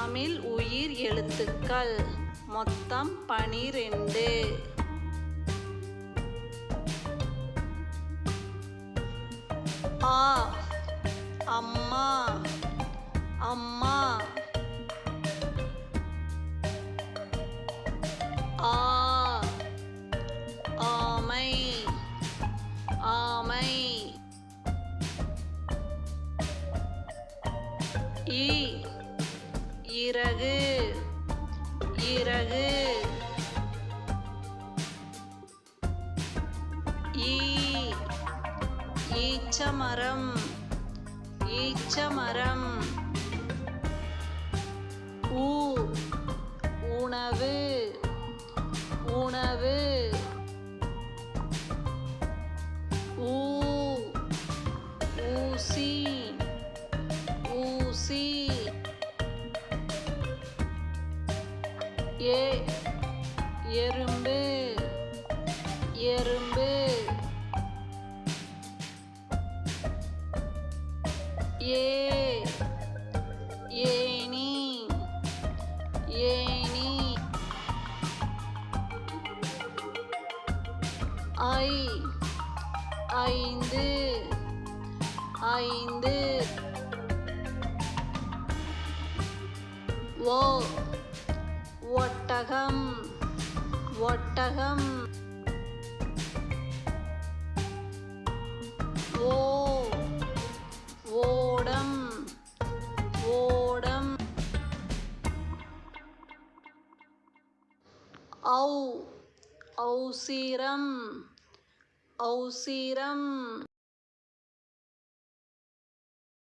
தமிழ் உயிர் எழுத்துக்கள் மொத்தம் 12. ஆ அம்மா அம்மா. ஆ ஆமை ஆமை. இ இறகு இறகு. ஈ ஈச்சமரம் ஈச்சமரம். ஊ உணவு உணவு. ஊ ஊசி ஊசி. ஏ எறும்பு எறும்பு. ஏ ஏணி ஏணி. ஐ ஐந்து ஐந்து. ஓ ஒட்டகம் ஒட்டகம். ஓ ஓடம் ஓடம். ஔ ஔசிரம் ஔசிரம்.